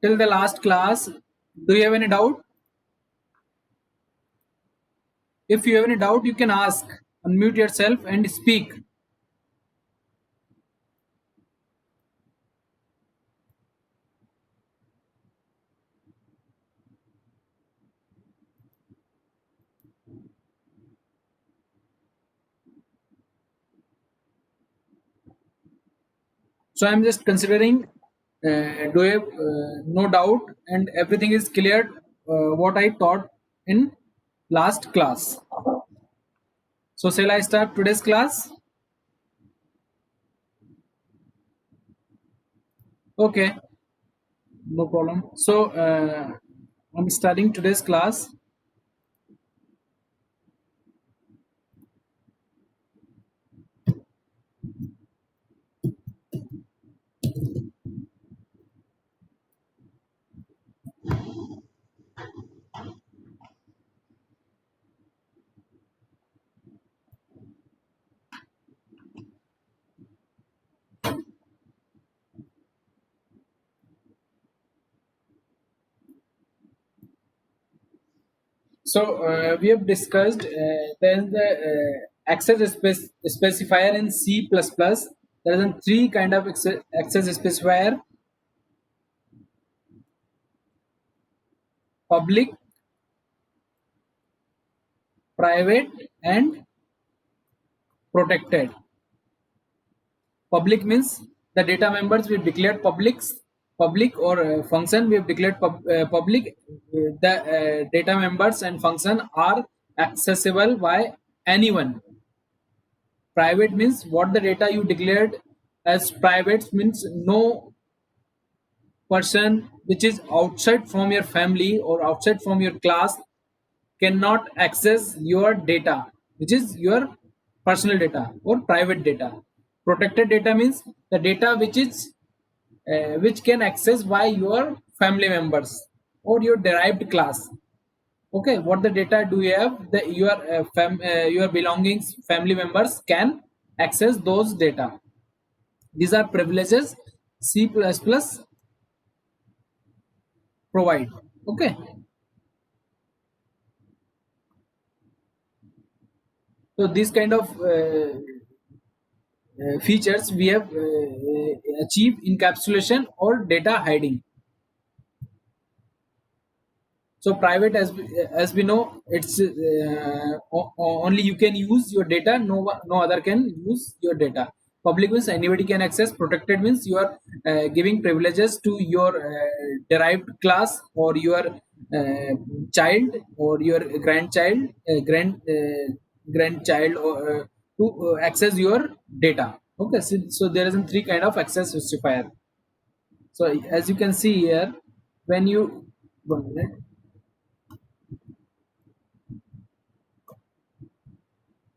till the last class. Do you have any doubt? If you have any doubt, you can ask. Unmute yourself and speak. So I'm just considering. Do you have no doubt and everything is cleared? What I taught in last class. So shall I start today's class? Okay, no problem. So I'm starting today's class. So we have discussed there is the specifier in C++. There is three kind of access specifier: public, private, and protected. Public means the data members we have declared public or function we have declared public. The data members and function are accessible by anyone. Private means what the data you declared as private means no person which is outside from your family or outside from your class cannot access your data, which is your personal data or private data. Protected data means the data which can access by your family members or your derived class. Okay, what the data do you have? Your belongings, family members can access those data. These are privileges C++ provide. Okay, so these kind of features we have achieved encapsulation or data hiding. So private, as we know, it's only you can use your data. No other can use your data. Public means anybody can access. Protected means you are giving privileges to your derived class or your child or your grandchild or to access your data. Okay, so there is three kind of access specifier. So as you can see here, when you 1 minute.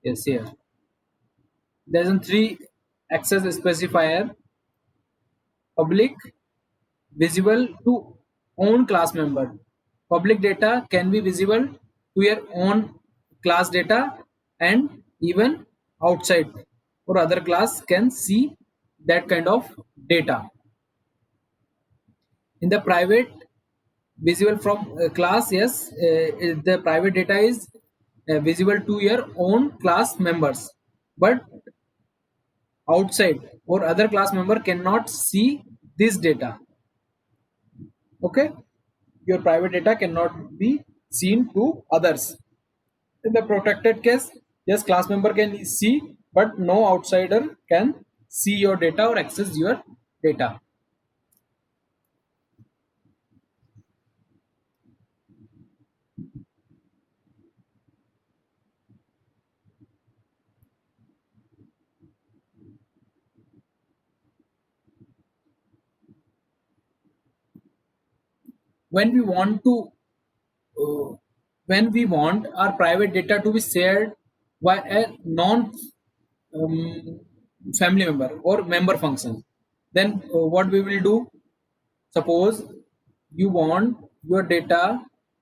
Yes, here. There's a three access specifier: public, visible to own class member. Public data can be visible to your own class data, and even outside or other class can see that kind of data. In the private, visible from class, yes, the private data is visible to your own class members, but outside or other class member cannot see this data. Okay, your private data cannot be seen to others. In the protected case, yes, class member can see, but no outsider can see your data or access your data. When we want to uh, when we want our private data to be shared by a non um, family member or member function, then what we will do? Suppose you want your data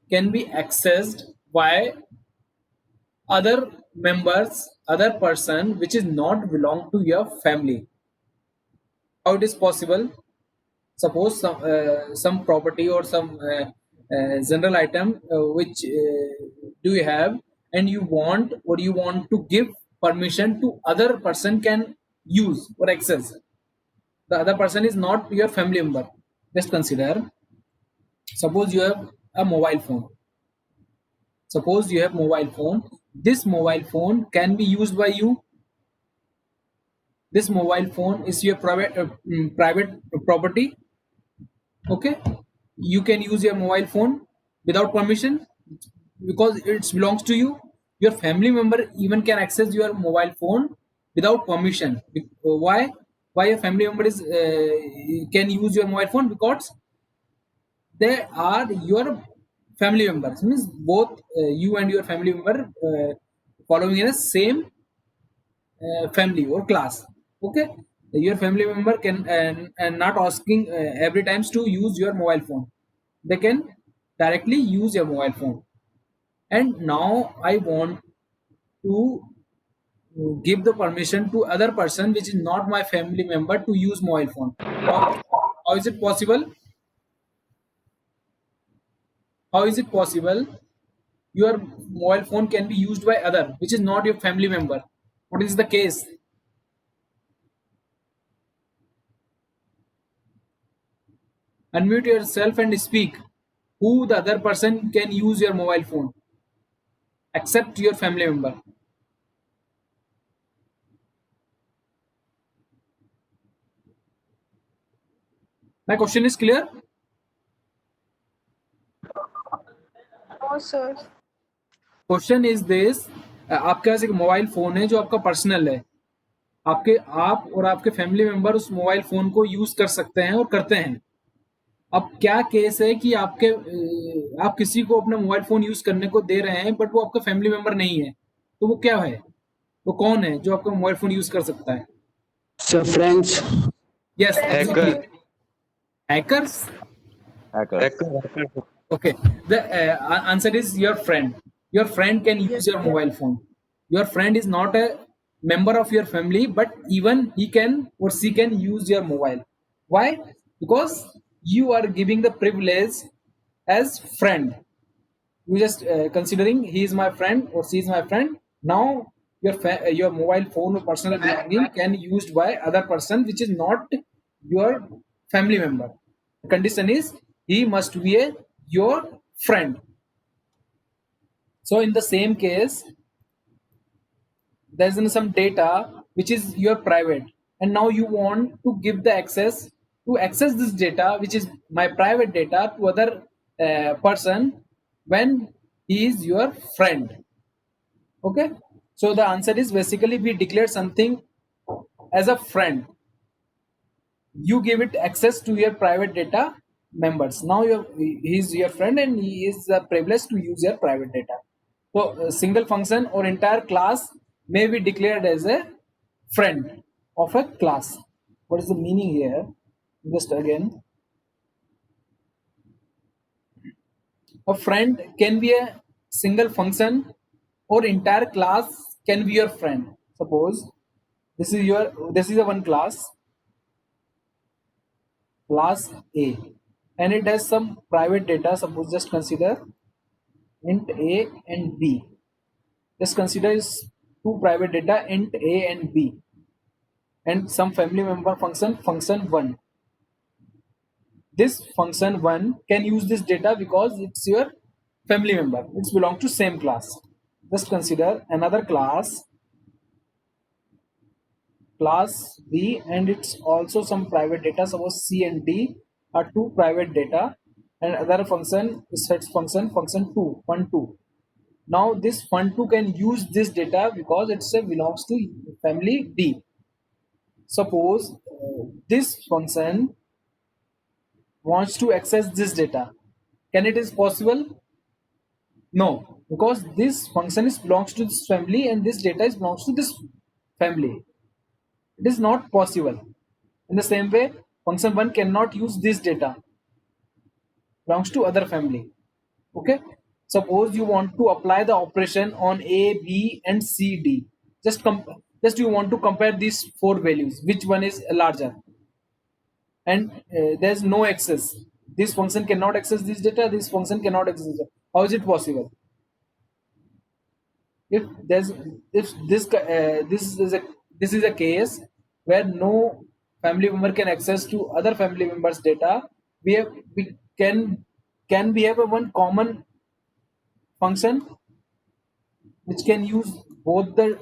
can be accessed by other members, other person which is not belong to your family. How it is possible? Suppose some property or some general item which do you have, and you want to give permission to other person can use or access. The other person is not your family member. Just consider, suppose you have a mobile phone. Suppose you have mobile phone. This mobile phone can be used by you. This mobile phone is your private property. Okay, you can use your mobile phone without permission because it belongs to you. Your family member even can access your mobile phone without permission. Why a family member is can use your mobile phone? Because they are your family members, means both you and your family member following in a same family or class. Okay, your family member can and not asking every times to use your mobile phone. They can directly use your mobile phone. And now I want to give the permission to other person which is not my family member to use mobile phone. How is it possible? How is it possible your mobile phone can be used by other which is not your family member? What is the case? Unmute yourself and speak. Who the other person can use your mobile phone except your family member? My question is clear. No, sir. Question is this, आपके पास एक mobile phone है जो आपका personal है. आप और आपके family member उस मोबाइल फोन को यूज कर सकते हैं और करते हैं. अब क्या केस है कि आप किसी को अपना मोबाइल फोन यूज करने को दे रहे हैं बट वो आपका फैमिली मेंबर नहीं है, तो वो क्या है? वो कौन है जो आपका मोबाइल फोन यूज कर सकता है? So friends, yes, Hacker. Hackers. Hacker. Okay, the answer is your friend. Your friend can use your mobile phone. Your friend is not a member of your family, but even he can or she can use your mobile. Why? Because you are giving the privilege as friend. You just considering he is my friend or she is my friend. Now your mobile phone or personal belonging can used by other person which is not your family member. The condition is he must be your friend. So in the same case, there's some data which is your private, and now you want to give the access to access this data which is my private data to other person when he is your friend. Okay, so the answer is basically we declare something as a friend. You give it access to your private data members. Now he is your friend and he is privileged to use your private data. So a single function or entire class may be declared as a friend of a class. What is the meaning here? Just again, a friend can be a single function or entire class can be your friend. Suppose this is a one class A, and it has some private data. Suppose just consider int A and B. Just consider is two private data int A and B, and some family member function 1. This function 1 can use this data because it's your family member. It's belong to same class. Just consider another class B, and it's also some private data. Suppose C and D are two private data, and other function is set function 2 fun 2. Now this fun 2 can use this data because it belongs to family D. Suppose this function wants to access this data. Can it is possible? No, because this function is belongs to this family and this data is belongs to this family. It is not possible. In the same way, function 1 cannot use this data. Belongs to other family. Okay. Suppose you want to apply the operation on A, B, and C, D. Just you want to compare these four values. Which one is larger? and there's no access. This function cannot access this data. This function cannot access it. How is it possible? If there's if this is a case where no family member can access to other family members data, we can we have a one common function which can use both the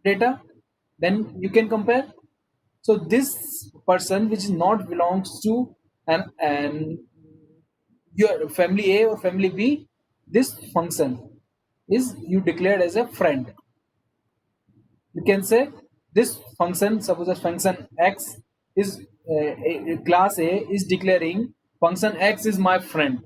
data, then you can compare. So this person which is not belongs to an your family A or family B, this function is you declared as a friend. You can say this function, suppose a function x is class A is declaring function x is my friend.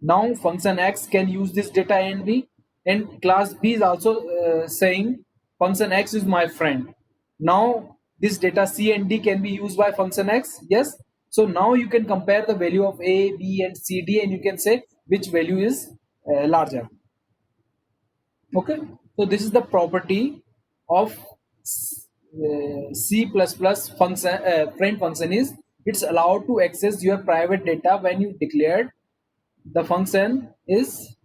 Now function x can use this data A and B, and class B is also saying function x is my friend. Now this data C and D can be used by function x. Yes. So now you can compare the value of A, B, and C, D, and you can say which value is larger. Okay. So this is the property of C++ function friend function is it's allowed to access your private data when you declared the function is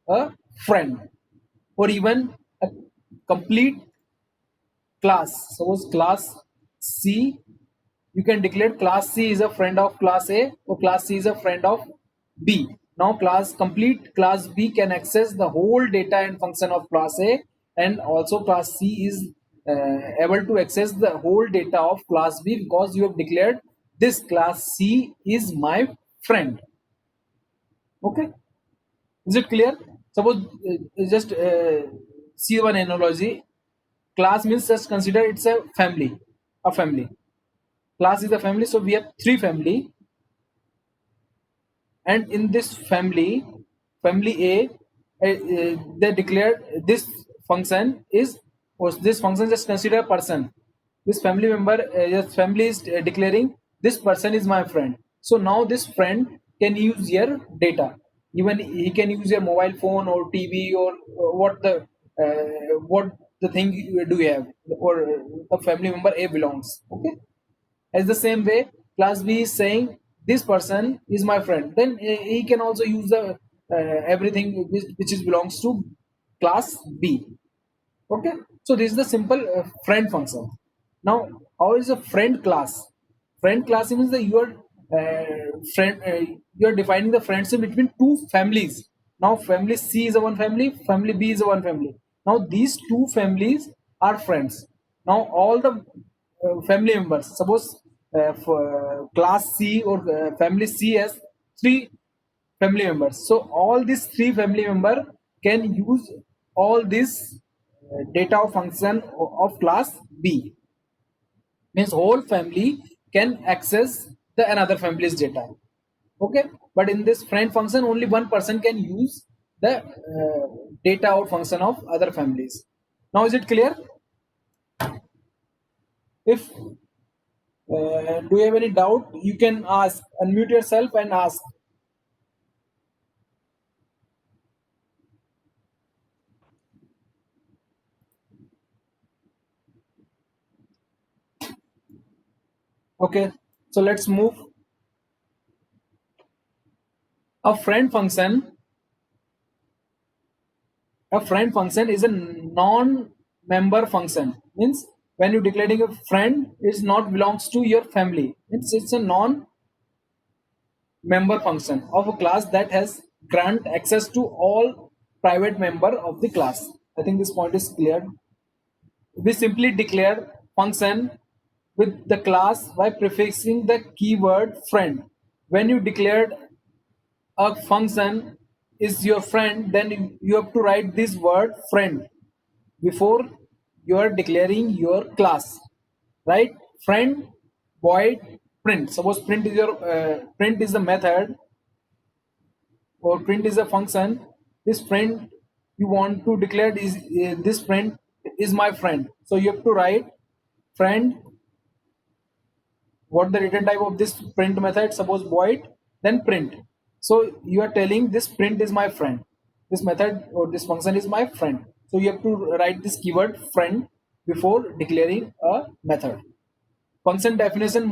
a friend, or even a complete class. Suppose class C, you can declare class C is a friend of class A, or class C is a friend of B. Now complete class B can access the whole data and function of class A, and also class C is able to access the whole data of class B because you have declared this class C is my friend. Okay, is it clear? Suppose just see one analogy. Class means just consider it's a family. A family. Class is a family, so we have three family, and in this family, family A, they declared this function is, or this function just consider a person. This family member, this family is declaring this person is my friend. So now this friend can use your data. Even he can use your mobile phone or TV or what the thing do you have, or the family member A belongs. Okay. As the same way, class B is saying this person is my friend. Then he can also use the everything which is belongs to class B. Okay, so this is the simple friend function. Now, how is a friend class? Friend class means that you are defining the friendship between two families. Now, family C is a one family, family B is a one family. Now, these two families are friends. Now, all the family members, suppose for class C or family C has three family members. So all these three family member can use all this data function of class B. Means whole family can access the another family's data. Okay, but in this friend function, only one person can use the data or function of other families. Now, is it clear? If do you have any doubt, you can ask. Unmute yourself and ask. Okay, so let's move. A friend function. A friend function is a non-member function. Means when you're declaring a friend, it not belongs to your family. It's a non-member function of a class that has grant access to all private member of the class. I think this point is clear. We simply declare function with the class by prefixing the keyword friend. When you declared a function is your friend, then you have to write this word friend before you are declaring your class. Right? Friend void print. Suppose print is your print is the method, or print is a function. This friend you want to declare is this friend is my friend. So you have to write friend, what the return type of this print method, suppose void, then print. So you are telling this print is my friend, this method or this function is my friend. So you have to write this keyword friend before declaring a method. Function definition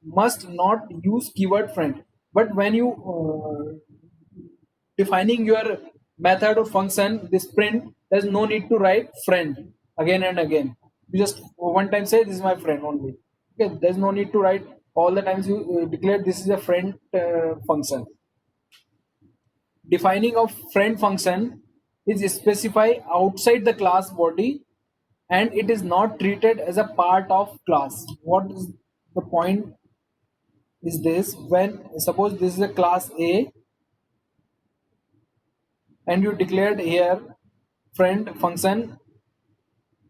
must not use keyword friend. But when you defining your method or function, this print, there's no need to write friend again and again. You just one time say this is my friend only. Okay, there's no need to write all the times you declare this is a friend function. Defining of friend function is specified outside the class body and it is not treated as a part of class. What is the point is this? When suppose this is a class A and you declared here friend function,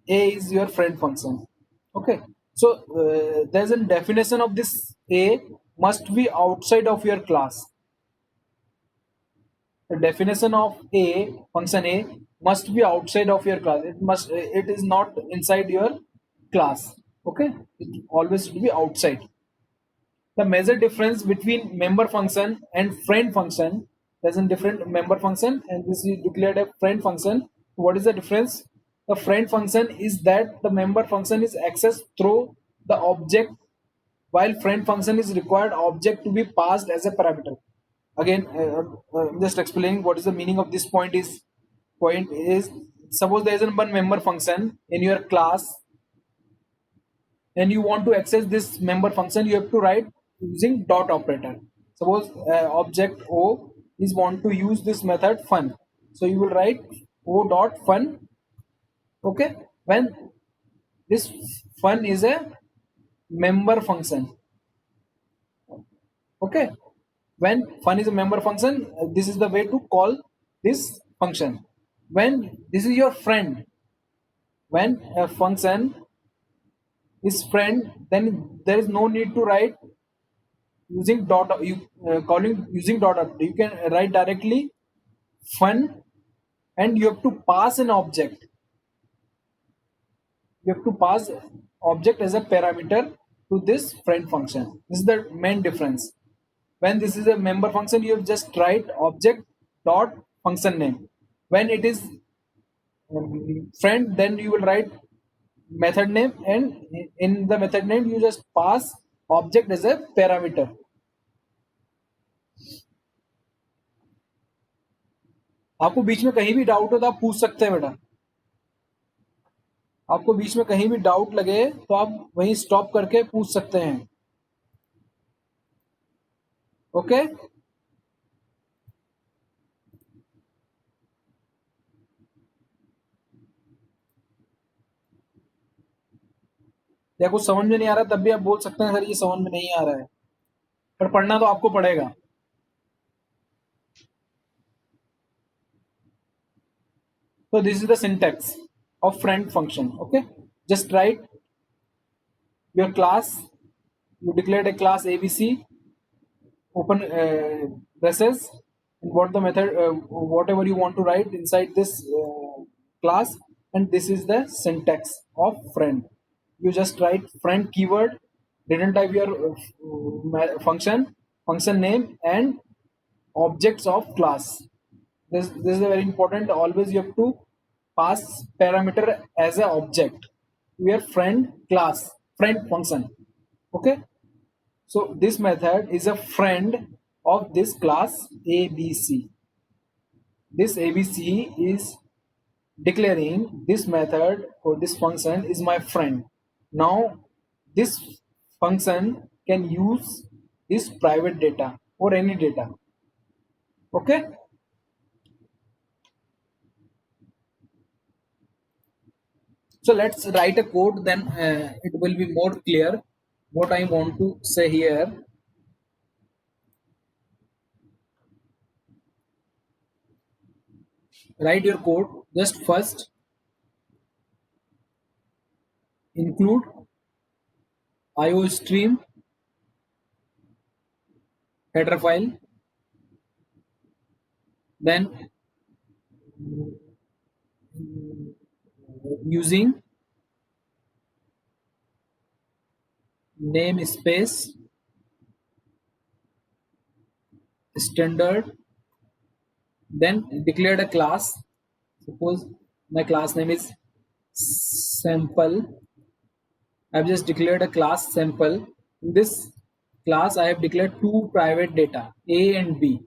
A is your friend function. Okay, so there's a definition of this A must be outside of your class. The definition of A function A must be outside of your class. It is not inside your class. Okay, it always should be outside. The major difference between member function and friend function, there's a different member function and this is declared a friend function. What is the difference? The friend function is that the member function is accessed through the object, while friend function is required object to be passed as a parameter. Again, I'm just explaining what is the meaning of this point is suppose there is one member function in your class and you want to access this member function, you have to write using dot operator. Suppose object O is want to use this method fun, so you will write O dot fun. Okay, when this fun is a member function. Okay, when fun is a member function, this is the way to call this function. When this is your friend, when a function is friend, then there is no need to write using dot you calling using dot. You can write directly fun and you have to pass an object. You have to pass object as a parameter to this friend function. This is the main difference. When this is a member function, you just write object dot function name. When it is friend, then you will write method name, and in the method name you just pass object as a parameter. आपको बीच में कहीं भी doubt हो तो आप पूछ सकते हैं बेटा. आपको बीच में कहीं भी डाउट लगे तो आप वहीं स्टॉप करके पूछ सकते हैं. ओके, या कुछ समझ में नहीं आ रहा तब भी आप बोल सकते हैं सर ये समझ में नहीं आ रहा है, पर पढ़ना तो आपको पड़ेगा. So this is the syntax of friend function. Okay, just write your class. You declared a class ABC. Open braces and what the method, whatever you want to write inside this class, and this is the syntax of friend. You just write friend keyword, didn't type your function name, and objects of class. This is very important. Always you have to pass parameter as a object to your friend class, friend function. Okay, so this method is a friend of this class ABC. This ABC is declaring this method or this function is my friend. Now this function can use this private data or any data. Okay, so let's write a code, then it will be more clear what I want to say here. Write your code. Just first include IO stream header file, then using namespace standard, then declared a class. Suppose my class name is sample. I've just declared a class sample. In this class I have declared two private data, A and B.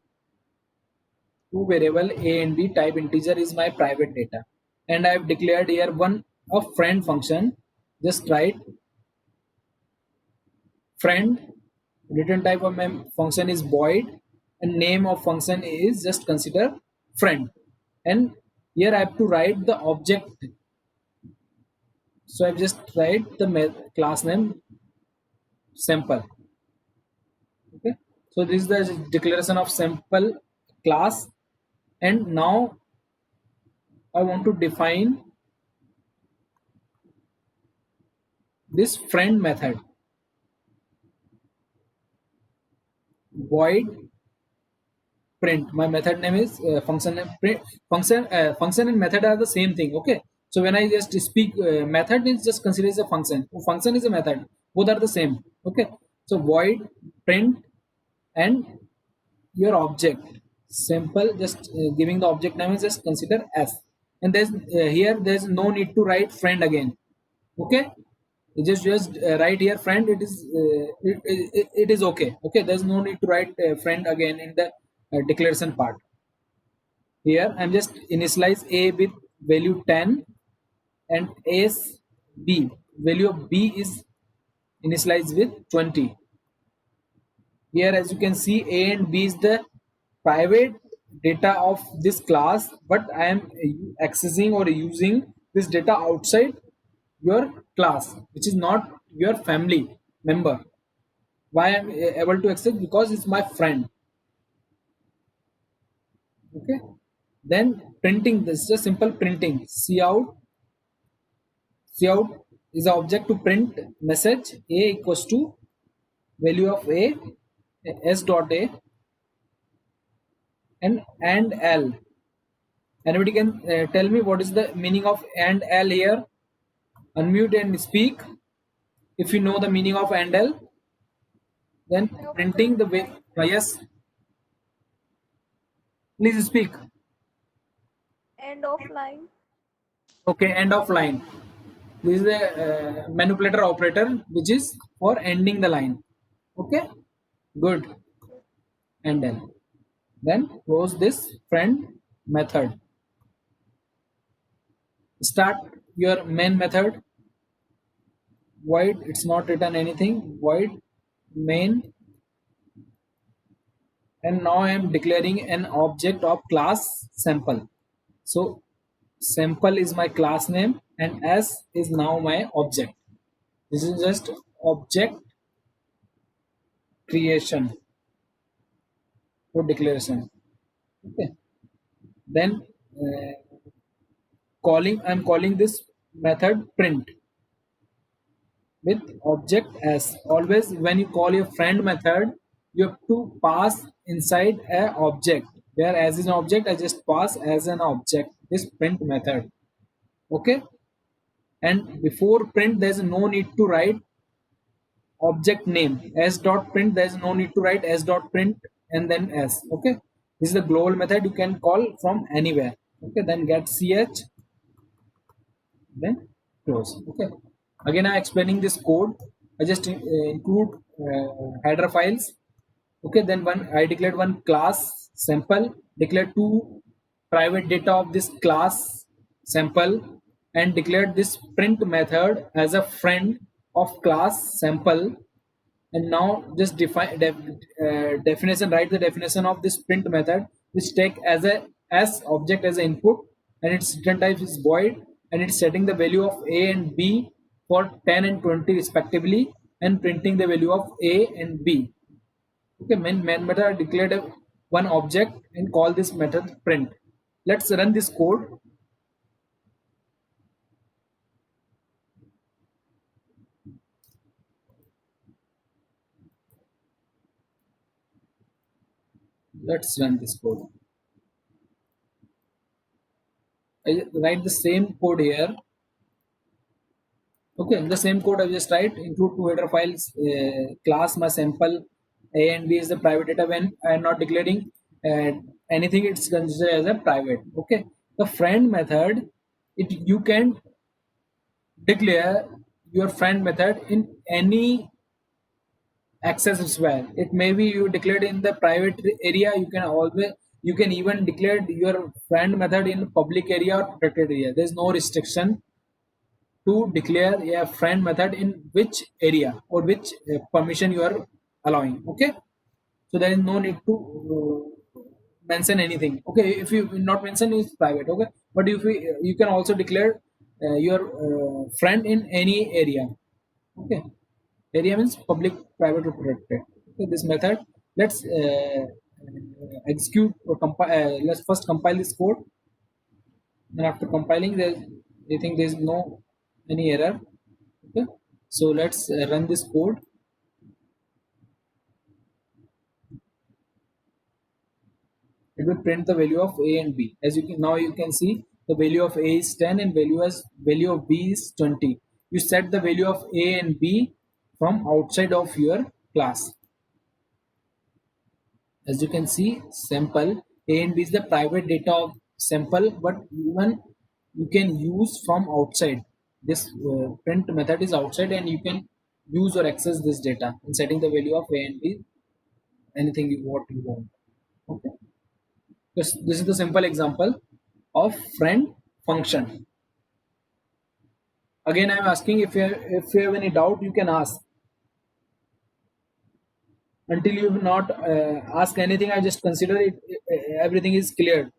Two variable A and B, type integer is my private data. And I have declared here one a friend function. Just write friend, return type of my function is void, and name of function is just consider friend. And here I have to write the object. So I just write the class name sample. Okay, so this is the declaration of sample class. And now I want to define this friend method. Void print. My method name is function name print. Function and method are the same thing. Okay, so when I just speak method is just considered as a function. Function is a method. Both are the same. Okay, so void print and your object simple, just giving the object name is just consider as. And there's here there's no need to write friend again. Okay, you just write here friend. It is okay. Okay, there's no need to write friend again in the declaration part. Here I'm just initialize A with value 10 and as B, value of B is initialized with 20. Here as you can see, A and B is the private data of this class, but I am accessing or using this data outside your class, which is not your family member. Why I am able to access? Because it's my friend. Okay, then printing, this is a simple printing. Cout is the object to print message A equals to value of A, S dot A, and L. Anybody can tell me what is the meaning of and L here? Unmute and speak. If you know the meaning of and L, then printing the way. Yes, please speak. End of line. Okay, end of line. This is the manipulator operator, which is for ending the line. Okay, good. And then close this friend method. Start your main method. Void, it's not written anything. Void main. And now I am declaring an object of class sample. So sample is my class name and S is now my object. This is just object creation for declaration. Okay, then I'm calling this method print with object as. Always when you call your friend method, you have to pass inside a object. Where as is an object, I just pass as an object this print method. Okay, and before print there is no need to write object name. S dot print, there is no need to write S dot print and then S. Okay, this is the global method, you can call from anywhere. Okay, then get ch, then close. Okay, again I'm explaining this code. I just include header files. Okay, then I declared one class sample, declared two private data of this class sample, and declared this print method as a friend of class sample. And now just definition, write the definition of this print method, which take as a s object as an input, and its return type is void, and it's setting the value of A and B for 10 and 20 respectively, and printing the value of A and B. Okay, main method declared one object and call this method print. Let's run this code. Let's run this code. I write the same code here. Okay, the same code I just write, include two header files, class my sample, A and B is the private data. When I am not declaring anything, it's considered as a private. Okay, the friend method, you can declare your friend method in any access as well. It may be you declared in the private area. You can even declare your friend method in public area or protected area. There is no restriction to declare a friend method in which area or which permission you are allowing. Okay, so there is no need to mention anything. Okay, if you not mention is private. Okay, but if you can also declare your friend in any area. Okay, area means public, private, or protected. Okay, this method. Let's execute or compile. Let's first compile this code. And after compiling, I think there is no any error. Okay, so let's run this code. It will print the value of a and b. As you can now, you can see the value of a is 10 and value of b is 20. You set the value of a and b from outside of your class. As you can see, sample a and b is the private data of sample, but even you can use from outside. This print method is outside, and you can use or access this data in setting the value of a and b, anything what you want. Okay, this is the simple example of friend function. Again, I'm asking, if you have any doubt, you can ask. Until you not ask anything, I just consider it everything is clear.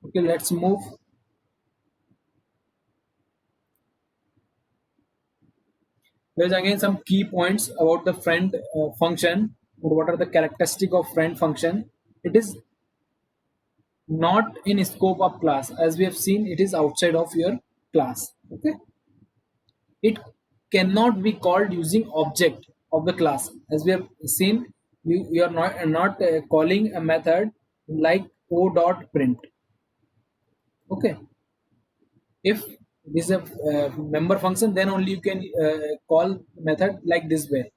Okay, let's move. There's again some key points about the friend function. What are the characteristic of friend function? It is not in scope of class. As we have seen, it is outside of your class. Okay, it cannot be called using object of the class. As we have seen, you are not calling a method like o dot print. Okay, if this is a member function, then only you can call method like this way.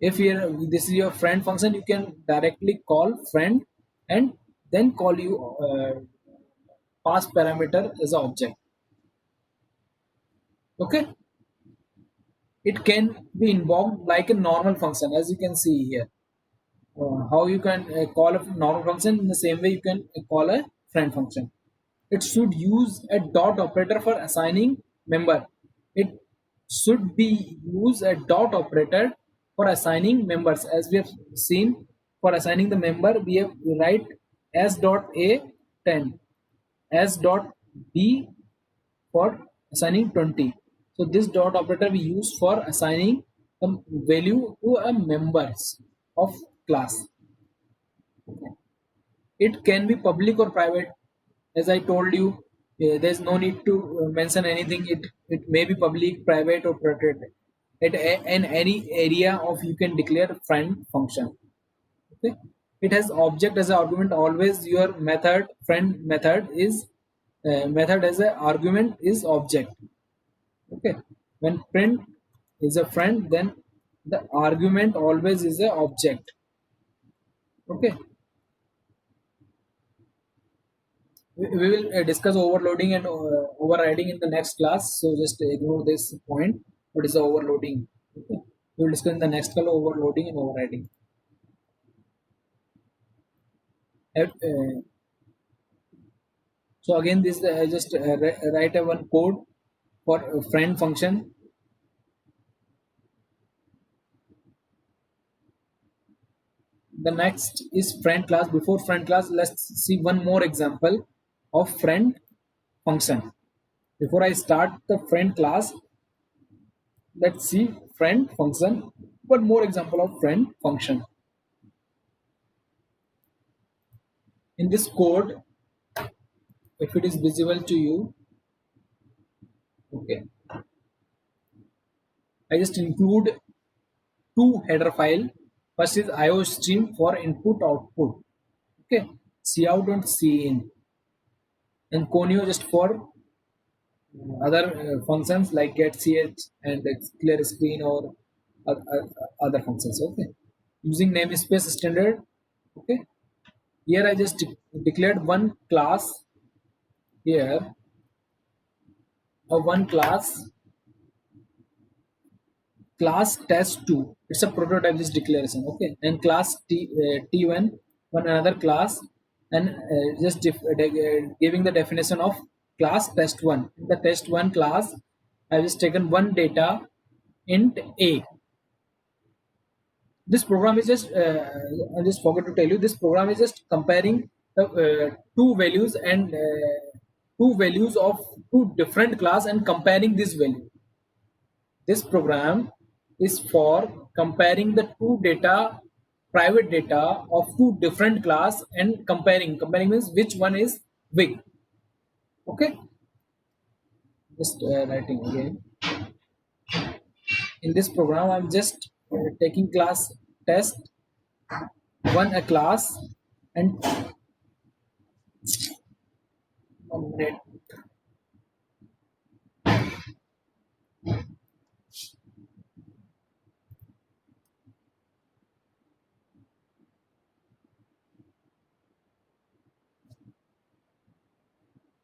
If here this is your friend function, you can directly call friend and then call you pass parameter as an object. Okay, it can be invoked like a normal function, as you can see here. How you can call a normal function, in the same way you can call a friend function. It should use a dot operator for assigning member. It should be use a dot operator for assigning members. As we have seen, for assigning the member, we have write s dot a 10, s dot b for assigning 20. So this dot operator we use for assigning the value to a members of class. It can be public or private. As I told you, there's no need to mention anything. It may be public, private, or protected. In any area of you can declare friend function. Okay, it has object as an argument. Always your method friend method is method as an argument is object. Okay, when friend is a friend, then the argument always is a object. Okay, we will discuss overloading and overriding in the next class, so just ignore this point. What is the overloading? Okay, we will discuss in the next class overloading and overriding. So again, this I just write a one code for a friend function. The next is friend class. Before friend class, let's see one more example of friend function. Before I start the friend class, let's see friend function. One more example of friend function. In this code, if it is visible to you, okay, I just include two header file. First is IOStream for input output. Okay, cout and cin, and conio just for other functions like getch and clear screen or other functions. Okay, using namespace standard. Okay, here I just declared one class here one class test2. It's a prototype, this declaration. Okay, and class t1, one another class, and just giving the definition of class test1. In the test1 class, I just taken one data int a. This program is just I just forgot to tell you, this program is just comparing the two values and two values of two different class and comparing this value. This program is for comparing the two data, private data of two different class, and comparing means which one is big. Okay, just writing again. In this program I'm just taking class test one, a class, and 1 minute.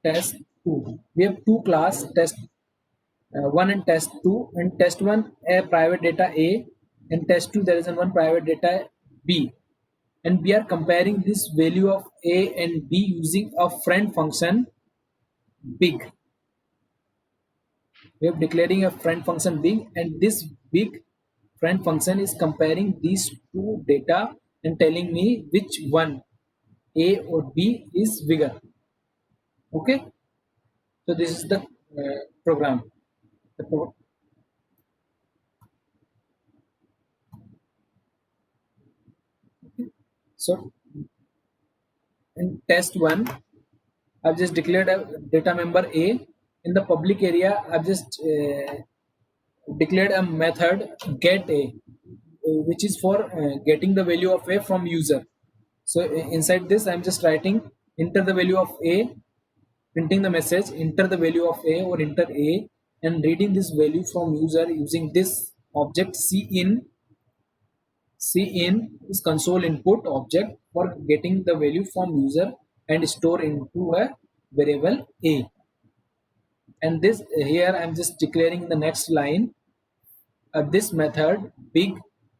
Test 2. We have two class, test 1 and test 2. And test 1 a private data A, and test 2 there is one private data B. And we are comparing this value of A and B using a friend function big. We are declaring a friend function big, and this big friend function is comparing these two data and telling me which one, A or B, is bigger. Okay, so this is the program. So in test 1, I've just declared a data member A. In the public area, I've just declared a method get A, which is for getting the value of A from user. So inside this, I'm just writing enter the value of A, printing the message enter the value of A or enter A, and reading this value from user using this object cin. Cin is console input object for getting the value from user and store into a variable A. And this here I'm just declaring in the next line this method big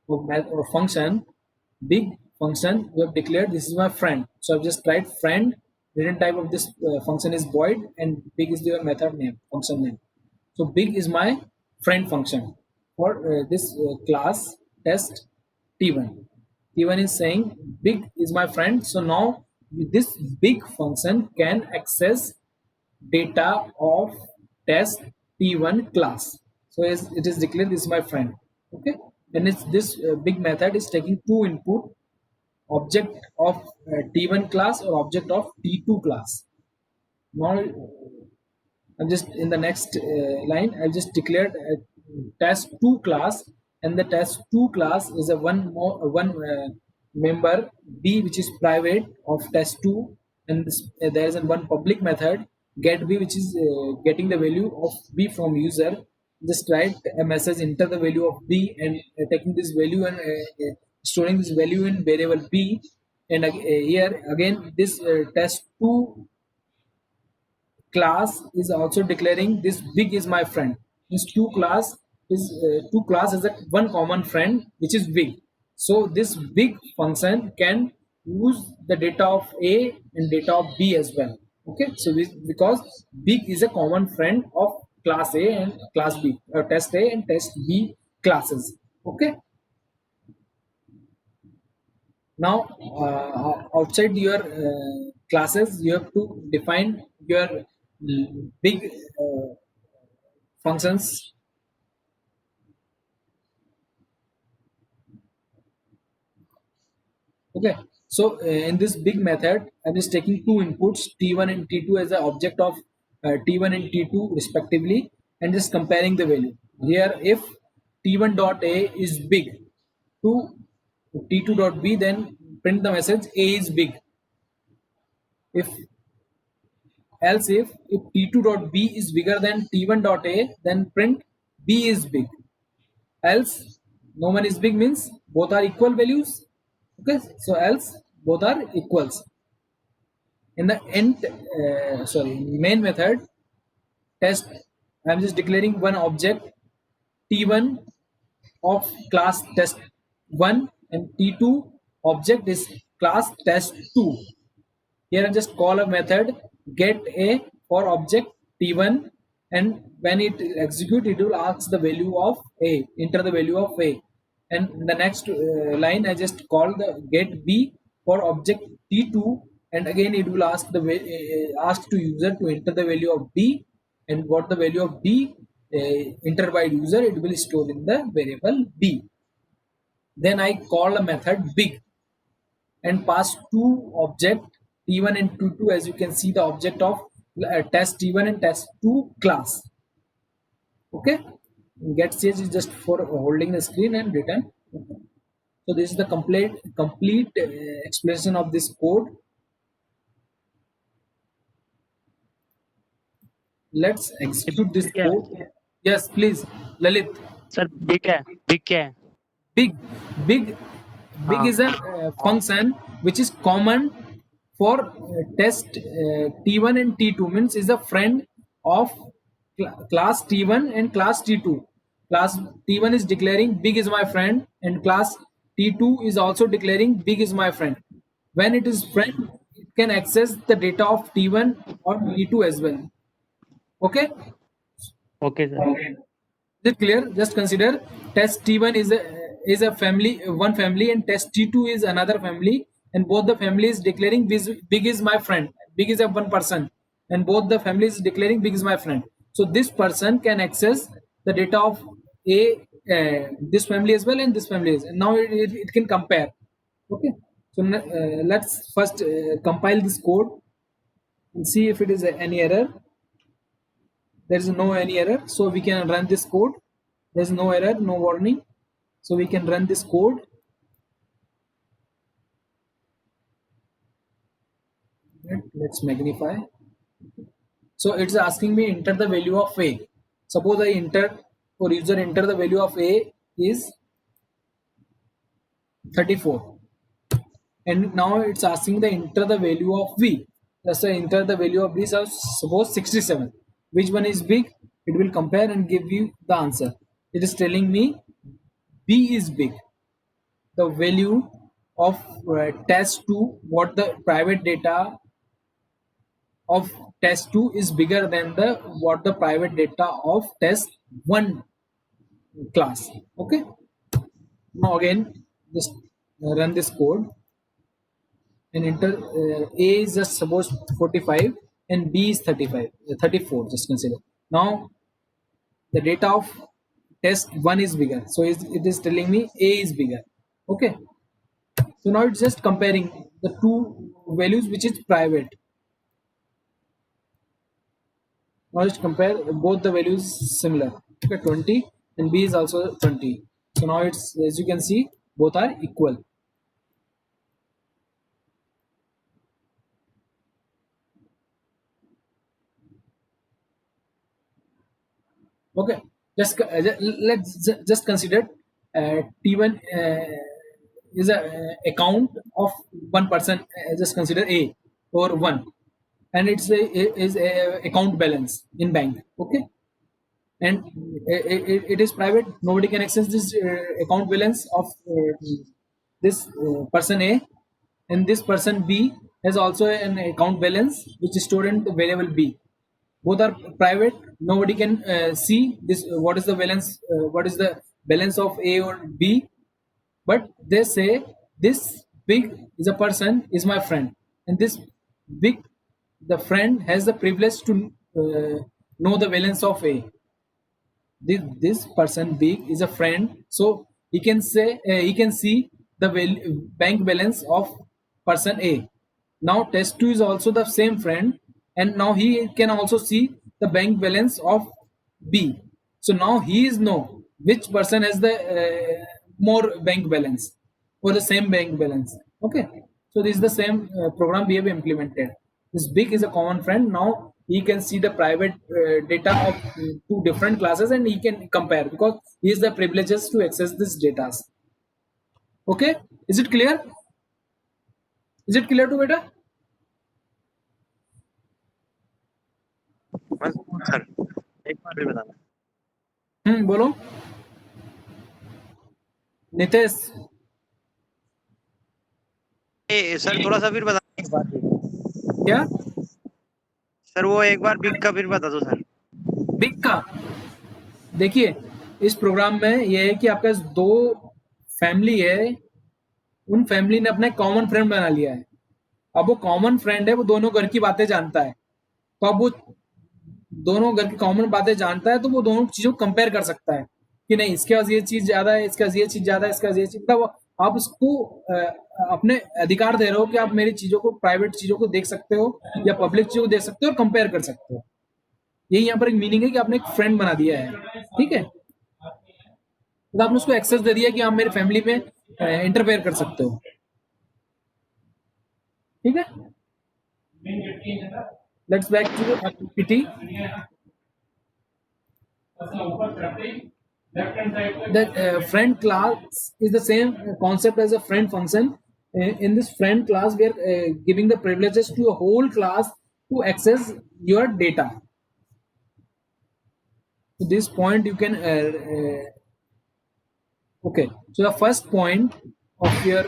or function big function we have declared this is my friend. So I've just write friend, return type of this function is void, and big is your method name, function name. So big is my friend function for this class test t1. T1 is saying big is my friend. So now this big function can access data of test t1 class. So it is declared this is my friend. Okay, and it's this big method is taking two input, object of t1 class or object of t2 class. Now I'm just in the next line I've just declared test2 class, and the test2 class is a one member B which is private of test2, and this, there is one public method get B which is getting the value of B from user. Just write a message enter the value of B, and taking this value and storing this value in variable B. And here again this test2 class is also declaring this big is my friend. This two class is a one common friend which is big. So this big function can use the data of A and data of B as well. Okay, so because big is a common friend of class A and class B, test A and test B classes. Okay, now outside your classes you have to define your big functions. Okay, so in this big method I'm just taking two inputs t1 and t2 as the object of t1 and t2 respectively, and just comparing the value. Here if t1 dot a is big to t2 dot b, then print the message a is big. If else if t2 dot b is bigger than t1 dot a, then print b is big. Else no one is big means both are equal values. Okay, so else both are equals. In the main method test I'm just declaring one object T1 of class test1 and T2 object is class test2. Here I just call a method get a for object T1, and when it execute it will ask the value of a, enter the value of a, and the next line I just call the get b for object T2, and again it will ask the ask to user to enter the value of b, and what the value of b entered by user it will store in the variable b. Then I call a method big and pass two object T1 and T2, as you can see the object of test T1 and test 2 class. Okay, get change is just for holding the screen and return. So this is the complete explanation of this code. Let's execute this Yeah. code. Yes, please, Lalit. Sir big क्या है big big big हाँ. is a function which is common for test T1 and T2, means is a friend of class T1 and class T2. Class T1 is declaring big is my friend, and class T2 is also declaring big is my friend. When it is friend, it can access the data of T1 or T2 as well. Okay, okay sir is it clear? Just consider test T1 is a family, one family, and test T2 is another family, and both the families declaring big is my friend. Big is a one person, and both the families declaring big is my friend. So this person can access the data of this family as well and this family as, and now it can compare. Okay, so let's first compile this code and see if it is any error. There is no any error, so we can run this code. There's no error, no warning, so we can run this code. Let's magnify. So it's asking me enter the value of a. Suppose I enter, or user enter the value of a is 34, and now it's asking the enter the value of v. Let's say enter the value of v, so suppose 67. Which one is big? It will compare and give you the answer. It is telling me b is big. The value of test 2, what the private data of test 2 is bigger than the what the private data of test 1 class. Okay, now again just run this code and enter a is just suppose 45 and b is 34. Just consider now the data of test 1 is bigger, so it is telling me a is bigger. Okay, so now it's just comparing the two values which is private. Now let's compare both the values similar. Okay, 20 and b is also 20. So now it's, as you can see, both are equal. Okay, let's just consider T1 is a account of one person. Just consider a or 1, and it's a account balance in bank. Okay, and it is private. Nobody can access this account balance of this person A, and this person B has also an account balance which is stored in the variable B. Both are private. Nobody can see this. What is the balance? What is the balance of A or B? But they say this big is a person is my friend, and this big, the friend has the privilege to know the balance of A. This person big is a friend, so he can say he can see the bank balance of person A. Now test 2 is also the same friend, and now he can also see the bank balance of B. So now he is know which person has the more bank balance or the same bank balance. Okay, so this is the same program we have implemented. This big is a common friend. Now he can see the private data of two different classes, and he can compare because he has the privileges to access this data. Okay, is it clear? Is it clear to beta? Sir एक बार भी बताना। बोलो Nitesh. Sir थोड़ा सा फिर बताना एक बार फिर। क्या? सर वो एक बार बिग का फिर बता दो सर। बिग का देखिए, इस प्रोग्राम में ये है कि आपके पास दो फैमिली है, उन फैमिली ने अपना कॉमन फ्रेंड बना लिया है। अब वो कॉमन फ्रेंड है, वो दोनों घर की बातें जानता है, तो अब वो दोनों घर की कॉमन बातें जानता है, तो वो दोनों चीजों को कंपेयर कर सकता है कि नहीं इसके पास ये चीज ज्यादा है, इसके पास ये चीज ज्यादा है, इसके पास ये चीज, मतलब आप उसको अपने अधिकार दे रहे हो कि आप मेरी चीजों को, प्राइवेट चीजों को देख सकते हो या पब्लिक चीजों को देख सकते हो और कंपेयर कर सकते हो। यही यहाँ पर एक मीनिंग है कि आपने एक फ्रेंड बना दिया है, ठीक है। तो आपने उसको एक्सेस दे दिया कि आप मेरी फैमिली में इंटरफेयर कर सकते हो, ठीक है। Let's back to PT. That friend class is the same concept as a friend function. In this friend class, we are giving the privileges to a whole class to access your data. To this point, you can okay. So the first point of your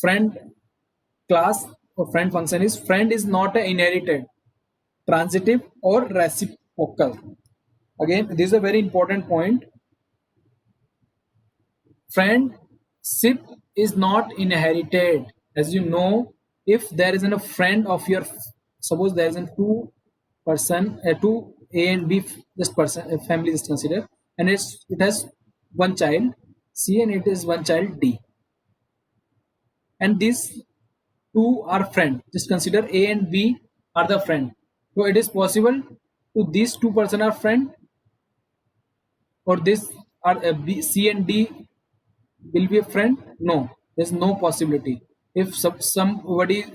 friend class or friend function is friend is not a inherited, transitive or reciprocal. Again, this is a very important point. Friendship is not inherited. As you know, if there isn't a friend of your, suppose there isn't two person, two A and B, just person, a family is considered, and it has one child C and it is one child D, and these two are friend. Just consider A and B are the friend. So it is possible to these two person are friend, or this are C and D will be a friend? No, there's no possibility. If somebody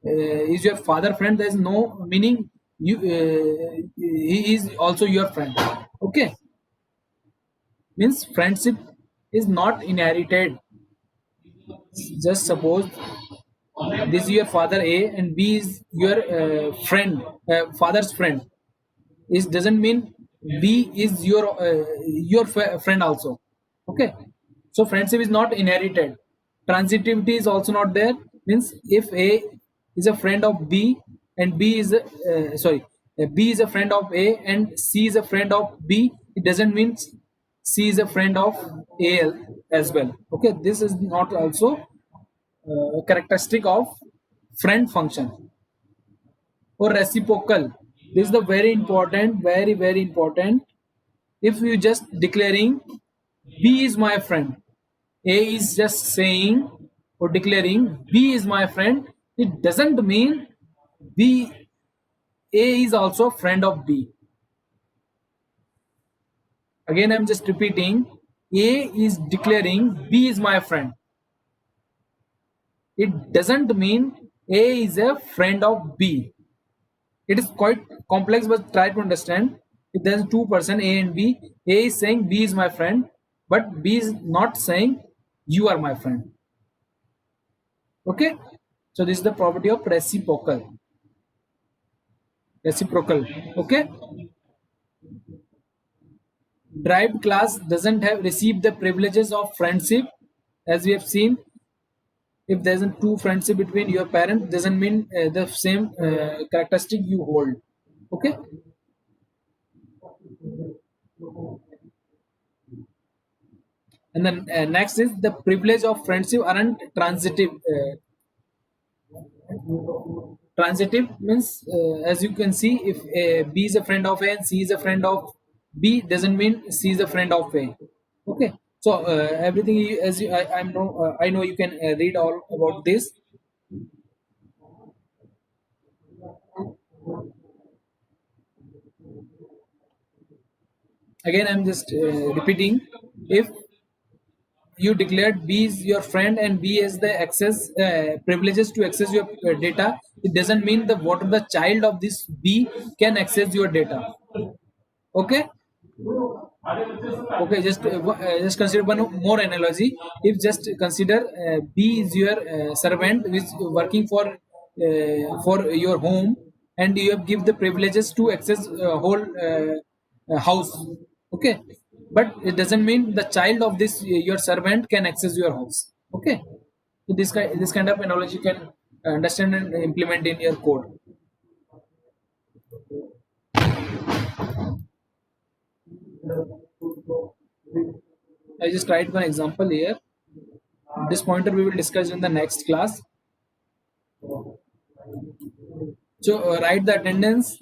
is your father friend, there's no meaning you he is also your friend. Okay, means friendship is not inherited. Just suppose this is your father A and B is your friend, father's friend. It doesn't mean B is your friend also. Okay, so friendship is not inherited. Transitivity is also not there. Means if A is a friend of B and B is B is a friend of A and C is a friend of B, it doesn't mean C is a friend of A as well. Okay, this is not also characteristic of friend function. Or reciprocal. This is the very important, very important. If you just declaring B is my friend, A is just saying or declaring B is my friend, it doesn't mean B A is also a friend of B. Again, I'm just repeating, A is declaring B is my friend. It doesn't mean A is a friend of B. It is quite complex, but try to understand. If there's two person A and B, A is saying B is my friend, but B is not saying you are my friend. Okay, so this is the property of reciprocal. Okay, derived class doesn't have received the privileges of friendship, as we have seen. If there isn't two friendship between your parents, doesn't mean the same characteristic you hold. Okay. And then next is the privilege of friendship aren't transitive. Transitive means, as you can see, if B is a friend of A and C is a friend of B, doesn't mean C is a friend of A. Okay. So everything as you, I know you can read all about this. Again, I'm just repeating. If you declared B is your friend and B has the access privileges to access your data, it doesn't mean the what the child of this B can access your data. Okay. Okay, just consider one more analogy. If just consider B is your servant which is working for your home, and you have give the privileges to access whole house. Okay, but it doesn't mean the child of this your servant can access your house. Okay, so this kind of analogy can understand and implement in your code. I just tried one example here. This pointer we will discuss in the next class. So write the attendance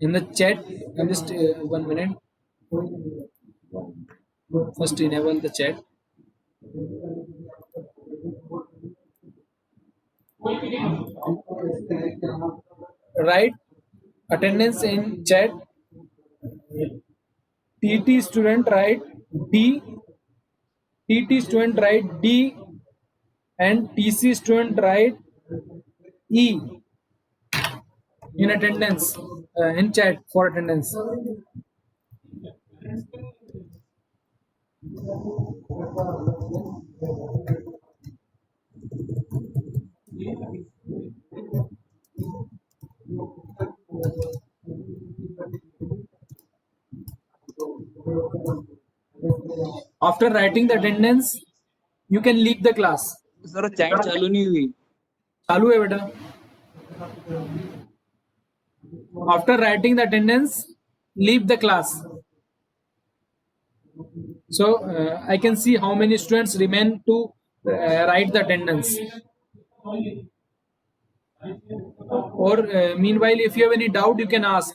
in the chat. I'm just 1 minute. First enable the chat. Write attendance in chat. TT student write D. TT student write D, and TC student write E in attendance in chat for attendance. After writing the attendance, you can leave the class. Sir chat चालू नहीं हुई. चालू है बेटा. After writing the attendance, leave the class. So I can see how many students remain to write the attendance. Or meanwhile, if you have any doubt, you can ask.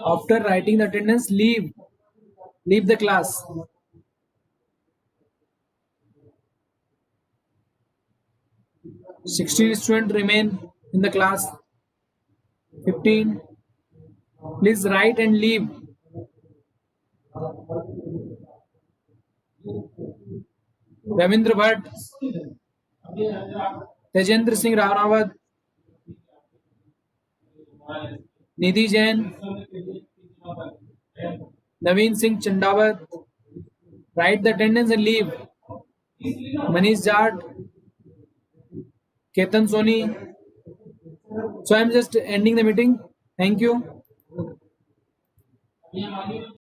After writing the attendance, leave the class. Sixteen students remain in the class. 15. Please write and leave. Ravindra Bhatt, Tejendra Singh Ravnawat, Nidhi Jain, Naveen Singh Chandawat, write the attendance and leave. Manish Jat, Ketan Soni. So I am just ending the meeting. Thank you.